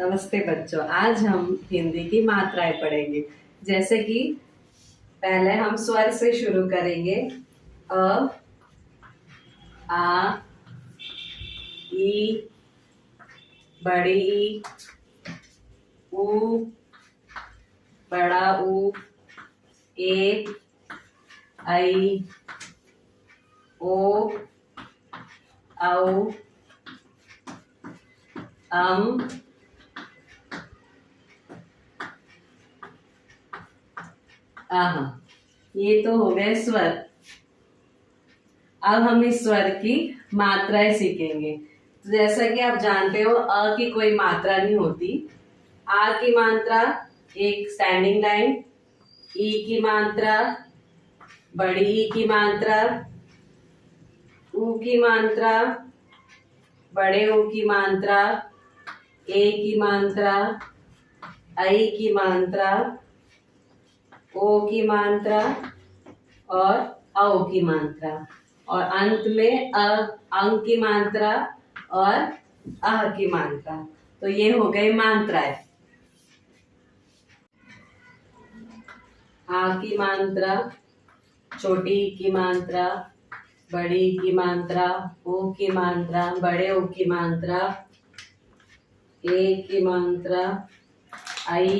नमस्ते बच्चों, आज हम हिंदी की मात्राएं पढ़ेंगे। जैसे कि पहले हम स्वर से शुरू करेंगे। अ, आ, ई, बड़ी ई, ऊ, बड़ा ऊ, ए, ऐ, ओ, औ, अम, आह। ये तो हो गए स्वर। अब हम इस स्वर की मात्राएं सीखेंगे। तो जैसा कि आप जानते हो, अ की कोई मात्रा नहीं होती। आ की मात्रा एक स्टैंडिंग लाइन, ई की मात्रा, बड़ी ई की मात्रा, ऊ की मात्रा, बड़े ऊ की मात्रा, ए की मात्रा, ऐ की मात्रा, ओ की मात्रा और औ की मात्रा, और अंत में अंग की मात्रा और अह की मात्रा। तो ये हो गई मात्राएं। आ की मात्रा, छोटी ई की मात्रा, बड़ी ई की मात्रा, ऊ की मात्रा, बड़े ऊ की मात्रा, ए की मात्रा, ऐ,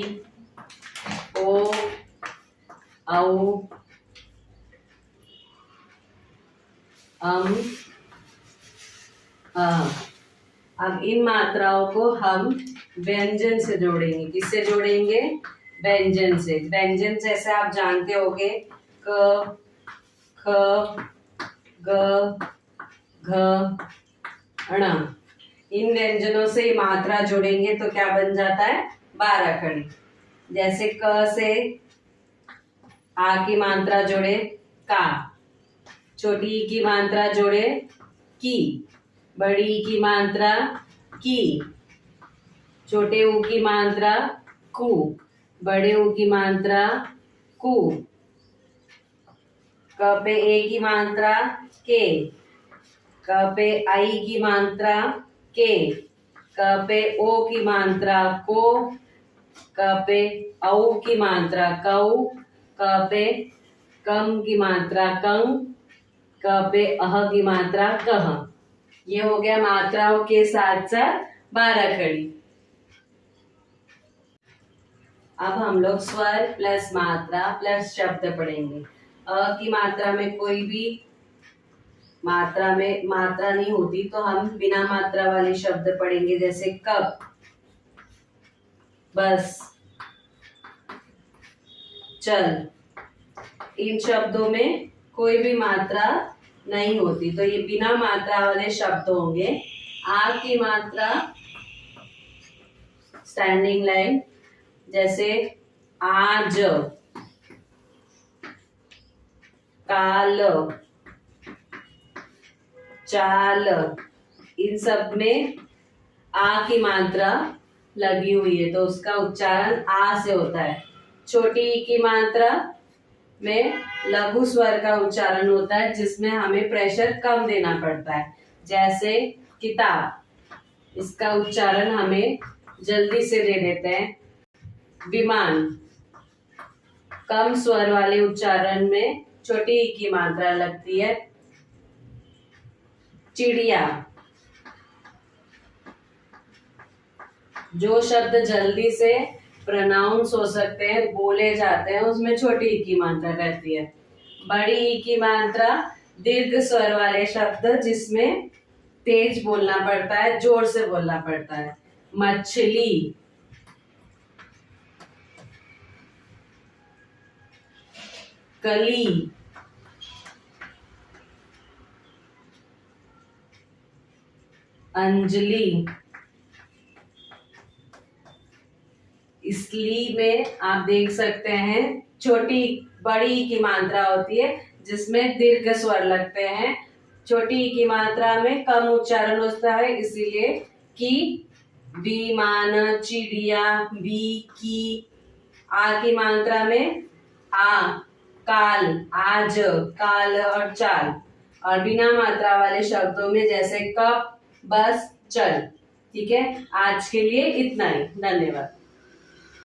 ओ, औ, अम, अह। अब इन मात्राओं को हम व्यंजन से जोड़ेंगे। किससे जोड़ेंगे? व्यंजन से। व्यंजन जैसे आप जानते होंगे, क, ख, ग, घ, ण। इन व्यंजनों से मात्रा जोड़ेंगे तो क्या बन जाता है? 12 खड़ी। जैसे क से आ की मात्रा जोड़े का, छोटी ई की मात्रा जोड़े की, बड़ी ई की मात्रा की, छोटे ऊ की मात्रा कु, बड़े ऊ की मात्रा कु, क पे ए की मात्रा के, क पे आई की मात्रा के, क पे ओ की मात्रा को, क पे औ की मात्रा कौ, क पे कम की मात्रा कं, क पे अह की मात्रा कह। ये हो गया मात्राओं के साथ साथ 12 खड़ी। अब हम लोग स्वर प्लस मात्रा प्लस शब्द पढ़ेंगे। अ की मात्रा में कोई भी मात्रा में मात्रा नहीं होती तो हम बिना मात्रा वाले शब्द पढ़ेंगे। जैसे कप, बस, चल। इन शब्दों में कोई भी मात्रा नहीं होती तो ये बिना मात्रा वाले शब्द होंगे। आ की मात्रा स्टैंडिंग लाइन, जैसे आज, काल, चाल। इन सब में आ की मात्रा लगी हुई है तो उसका उच्चारण आ से होता है। छोटी ई की मात्रा में लघु स्वर का उच्चारण होता है जिसमें हमें प्रेशर कम देना पड़ता है। जैसे किताब, इसका उच्चारण हमें जल्दी से दे देते हैं। विमान, कम स्वर वाले उच्चारण में छोटी ई की मात्रा लगती है। चिड़िया, जो शब्द जल्दी से प्रोनाउंस हो सकते हैं, बोले जाते हैं, उसमें छोटी ई की मात्रा रहती है। बड़ी ई की मात्रा दीर्घ स्वर वाले शब्द जिसमें तेज बोलना पड़ता है, जोर से बोलना पड़ता है। मछली, कली, अंजलि। इसलिए में आप देख सकते हैं छोटी बड़ी की मात्रा होती है जिसमें दीर्घ स्वर लगते हैं। छोटी की मात्रा में कम उच्चारण होता है, इसीलिए कि, विमान, चिड़िया, बी, की। आ की मात्रा में आ, काल, आज, काल और चाल। और बिना मात्रा वाले शब्दों में जैसे कप, बस, चल। ठीक है, आज के लिए इतना ही, धन्यवाद।